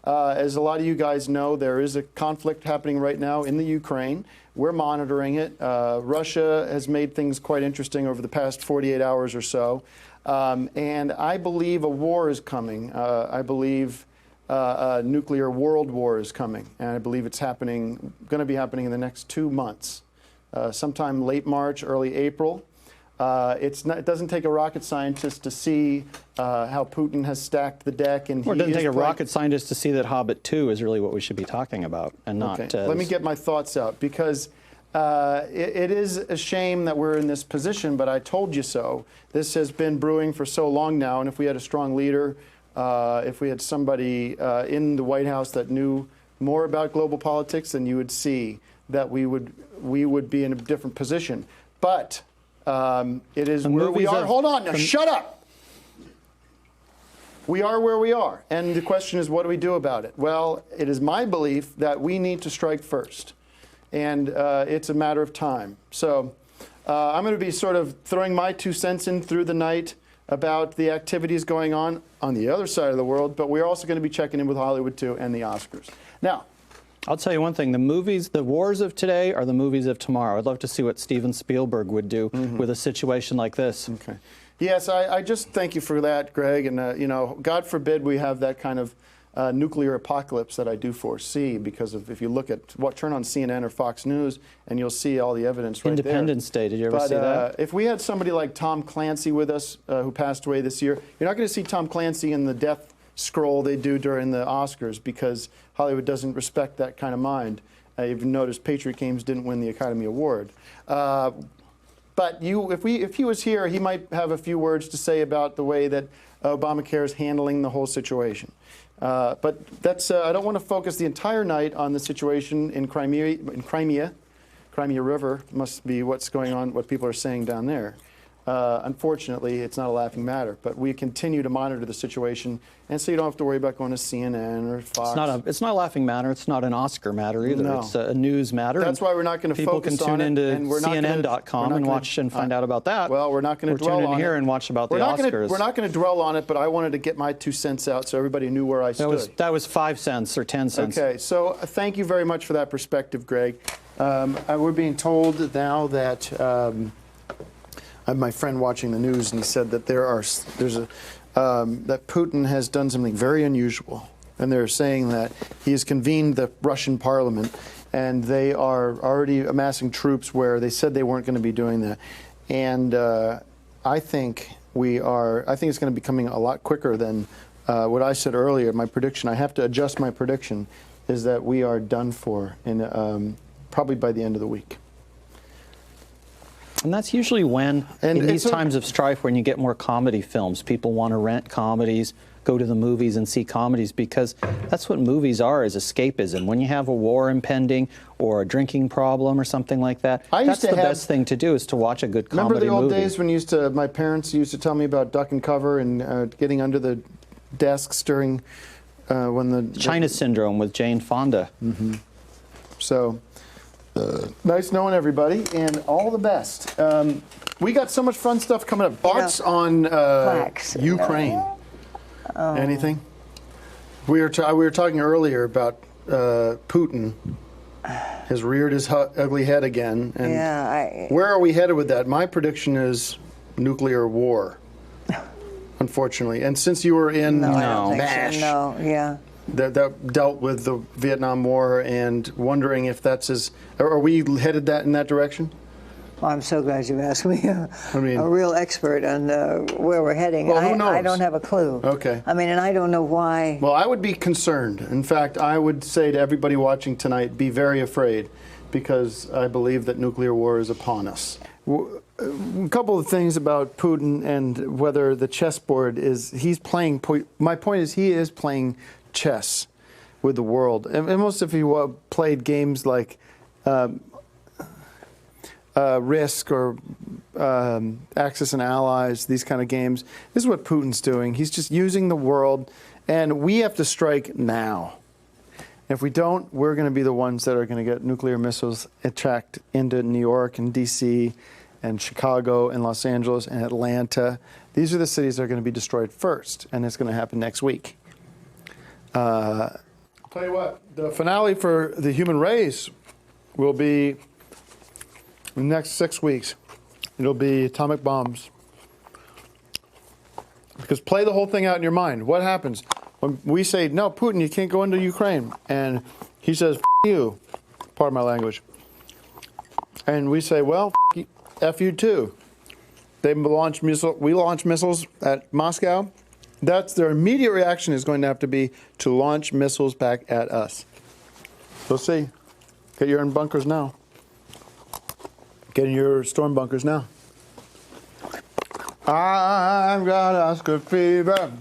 As a lot of you guys know, there is a conflict happening right now in the Ukraine. We're monitoring it. Russia has made things quite interesting over the past 48 hours or so. And I believe a war is coming. I believe a nuclear world war is coming. And I believe it's going to be happening in the next 2 months, sometime late March, early April. It doesn't take a rocket scientist to see how Putin has stacked the deck. And it doesn't take a rocket scientist to see that Hobbit 2 is really what we should be talking about, and not... Okay. Let me get my thoughts out, because it is a shame that we're in this position, but I told you so. This has been brewing for so long now, and if we had a strong leader, if we had somebody in the White House that knew more about global politics, then you would see that we would be in a different position. But... it is where we are. Hold on, now shut up. We are where we are. And the question is, what do we do about it? Well, it is my belief that we need to strike first. And it's a matter of time. So I'm going to be sort of throwing my 2 cents in through the night about the activities going on the other side of the world. But we're also going to be checking in with Hollywood, too, and the Oscars. Now, I'll tell you one thing, the wars of today are the movies of tomorrow. I'd love to see what Steven Spielberg would do with a situation like this. Okay. Yes, I just thank you for that, Greg. And, you know, God forbid we have that kind of nuclear apocalypse that I do foresee, because if you look at turn on CNN or Fox News, and you'll see all the evidence right there. Independence Day, did you ever see that? If we had somebody like Tom Clancy with us, who passed away this year, you're not going to see Tom Clancy in the death scroll they do during the Oscars, because Hollywood doesn't respect that kind of mind. You've noticed Patriot Games didn't win the Academy Award. But if he was here, he might have a few words to say about the way that Obamacare is handling the whole situation. But that's I don't want to focus the entire night on the situation in Crimea. Crimea River must be what's going on, what people are saying down there. Unfortunately, it's not a laughing matter, but we continue to monitor the situation, and so you don't have to worry about going to CNN or Fox. It's not a laughing matter. It's not an Oscar matter either. No. It's a news matter. That's why we're not going to focus on it. People can tune into CNN.com and watch and find out about that. Well, we're not going to dwell on it. Tune in here and watch about the Oscars. We're not going to dwell on it, but I wanted to get my 2 cents out so everybody knew where I stood. That was 5 cents or 10 cents. Okay, so thank you very much for that perspective, Greg. We're being told now that... I have my friend watching the news, and he said that that Putin has done something very unusual, and they're saying that he has convened the Russian parliament, and they are already amassing troops where they said they weren't going to be doing that. And I think it's going to be coming a lot quicker than what I said earlier. My prediction, I have to adjust my prediction, is that we are done for in probably by the end of the week. And that's usually when, in these times of strife, when you get more comedy films, people want to rent comedies, go to the movies and see comedies, because that's what movies are, is escapism. When you have a war impending or a drinking problem or something like that, that's the best thing to do, is to watch a good comedy movie. Remember the old days when my parents used to tell me about duck and cover and getting under the desks during when the... China Syndrome with Jane Fonda. Mm-hmm. So... nice knowing everybody, and all the best. We got so much fun stuff coming up. Bart's on Ukraine. Oh. Anything? We were talking earlier about Putin has reared his ugly head again. And where are we headed with that? My prediction is nuclear war, unfortunately. And since you were in MASH, that dealt with the Vietnam War, and wondering if are we headed in that direction? Well, I'm so glad you asked me, a real expert on where we're heading. Well, who knows? I don't have a clue. Okay. I mean, and I don't know why. Well, I would be concerned. In fact, I would say to everybody watching tonight, be very afraid, because I believe that nuclear war is upon us. A couple of things about Putin and whether the chessboard he's playing, my point is he is playing chess with the world. And most of you played games like Risk or Axis and Allies, these kind of games. This is what Putin's doing. He's just using the world, and we have to strike now. If we don't, we're going to be the ones that are going to get nuclear missiles attacked into New York and D.C. and Chicago and Los Angeles and Atlanta. These are the cities that are going to be destroyed first, and it's going to happen next week. Tell you what, the finale for the human race will be in the next 6 weeks. It'll be atomic bombs. Because play the whole thing out in your mind. What happens when we say, no, Putin, you can't go into Ukraine? And he says, F you, pardon my language. And we say, well, F you too. They launch we launch missiles at Moscow. That's their immediate reaction is going to have to be to launch missiles back at us. We'll see. Get your bunkers now. Get in your storm bunkers now. I've got Oscar fever.